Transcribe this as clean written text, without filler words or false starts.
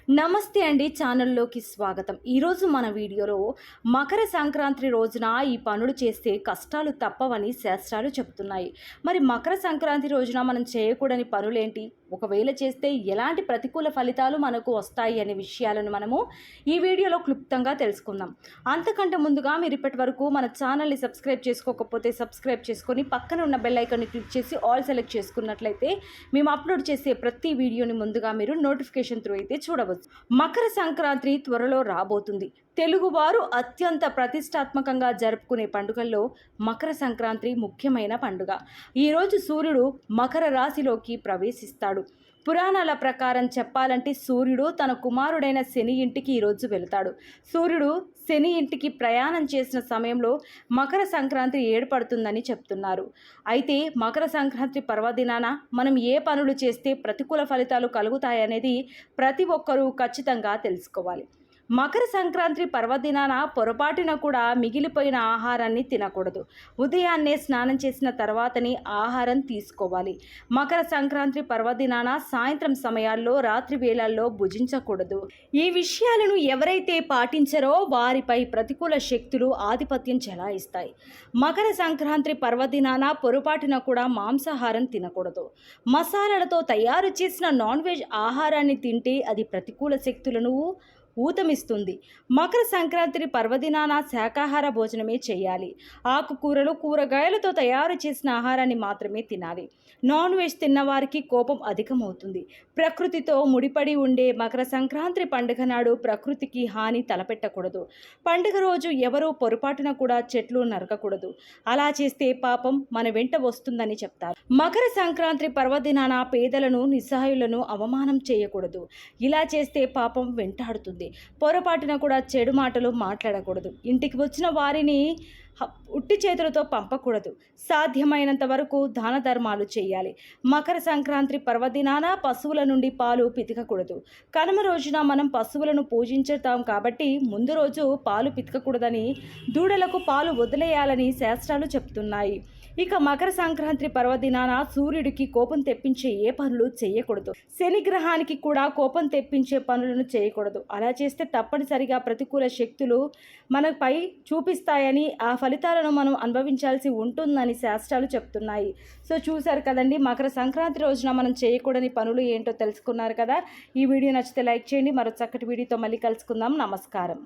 నమస్తే అండి, ఛానల్లోకి స్వాగతం. ఈరోజు మన వీడియోలో మకర సంక్రాంతి రోజున ఈ పనులు చేస్తే కష్టాలు తప్పవని శాస్త్రాలు చెబుతున్నాయి. మరి మకర సంక్రాంతి రోజున మనం చేయకూడని పనులేంటి, ఒకవేళ చేస్తే ఎలాంటి ప్రతికూల ఫలితాలు మనకు వస్తాయి అనే విషయాలను మనము ఈ వీడియోలో క్లుప్తంగా తెలుసుకుందాం. అంతకంటే ముందుగా మీరు ఇప్పటి వరకు మన ఛానల్ని సబ్స్క్రైబ్ చేసుకోకపోతే సబ్స్క్రైబ్ చేసుకొని పక్కన ఉన్న బెల్ ఐకాన్ని క్లిక్ చేసి ఆల్ సెలెక్ట్ చేసుకున్నట్లయితే మేము అప్లోడ్ చేసే ప్రతి వీడియోని ముందుగా మీరు నోటిఫికేషన్ త్రూ అయితే చూడవచ్చు. మకర సంక్రాంతి త్వరలో రాబోతుంది. తెలుగువారు అత్యంత ప్రతిష్టాత్మకంగా జరుపుకునే పండుగల్లో మకర సంక్రాంతి ముఖ్యమైన పండుగ. ఈరోజు సూర్యుడు మకర రాశిలోకి ప్రవేశిస్తాడు. పురాణాల ప్రకారం చెప్పాలంటే సూర్యుడు తన కుమారుడైన శని ఇంటికి ఈరోజు వెళతాడు. సూర్యుడు శని ఇంటికి ప్రయాణం చేసిన సమయంలో మకర సంక్రాంతి ఏర్పడుతుందని చెప్తున్నారు. అయితే మకర సంక్రాంతి పర్వదినాన మనం ఏ పనులు చేస్తే ప్రతికూల ఫలితాలు కలుగుతాయనేది ప్రతి ఒక్కరూ ఖచ్చితంగా తెలుసుకోవాలి. మకర సంక్రాంతి పర్వదినాన పొరపాటున కూడా మిగిలిపోయిన ఆహారాన్ని తినకూడదు. ఉదయాన్నే స్నానం చేసిన తర్వాతని ఆహారం తీసుకోవాలి. మకర సంక్రాంతి పర్వదినాన సాయంత్రం సమయాల్లో రాత్రి వేళల్లో భుజించకూడదు. ఈ విషయాలను ఎవరైతే పాటించరో వారిపై ప్రతికూల శక్తులు ఆధిపత్యం చెలాయిస్తాయి. మకర సంక్రాంతి పర్వదినాన పొరపాటున కూడా మాంసాహారం తినకూడదు. మసాలాలతో తయారు చేసిన నాన్ వెజ్ ఆహారాన్ని తింటే అది ప్రతికూల శక్తులను ఊతమిస్తుంది. మకర సంక్రాంతి పర్వదినాన శాకాహార భోజనమే చేయాలి. ఆకుకూరలు, కూరగాయలతో తయారు చేసిన ఆహారాన్ని మాత్రమే తినాలి. నాన్ వెజ్ తిన్నవారికి కోపం అధికమవుతుంది. ప్రకృతితో ముడిపడి ఉండే మకర సంక్రాంతి పండుగ నాడు ప్రకృతికి హాని తలపెట్టకూడదు. పండుగ రోజు ఎవరూ పొరపాటున కూడా చెట్లు నరకకూడదు. అలా చేస్తే పాపం మన వెంట వస్తుందని చెప్తారు. మకర సంక్రాంతి పర్వదినాన పేదలను, నిస్సహాయులను అవమానం చేయకూడదు. ఇలా చేస్తే పాపం వెంటాడుతుంది. పొరపాటున కూడా చెడు మాటలు మాట్లాడకూడదు. ఇంటికి వచ్చిన వారిని ఉట్టి చేతులతో పంపకూడదు. సాధ్యమైనంత వరకు దాన ధర్మాలు చేయాలి. మకర సంక్రాంతి పర్వదినాన పశువుల నుండి పాలు పితకకూడదు. కనుమ రోజున మనం పశువులను పూజించుతాం కాబట్టి ముందు రోజు పాలు పితకకూడదని, దూడలకు పాలు వదిలేయాలని శాస్త్రాలు చెప్తున్నాయి. ఇక మకర సంక్రాంతి పర్వదినాన సూర్యుడికి కోపం తెప్పించే ఏ పనులు చేయకూడదు. శని గ్రహానికి కూడా కోపం తెప్పించే పనులను చేయకూడదు. అలా చేస్తే తప్పనిసరిగా ప్రతికూల శక్తులు మనపై చూపిస్తాయని, ఆ ఫలితాలను మనం అనుభవించాల్సి ఉంటుందని శాస్త్రాలు చెప్తున్నాయి. సో చూశారు కదండి, మకర సంక్రాంతి రోజున మనం చేయకూడని పనులు ఏంటో తెలుసుకున్నారు కదా. ఈ వీడియో నచ్చితే లైక్ చేయండి. మరో చక్కటి వీడియోతో మళ్ళీ కలుసుకుందాం. నమస్కారం.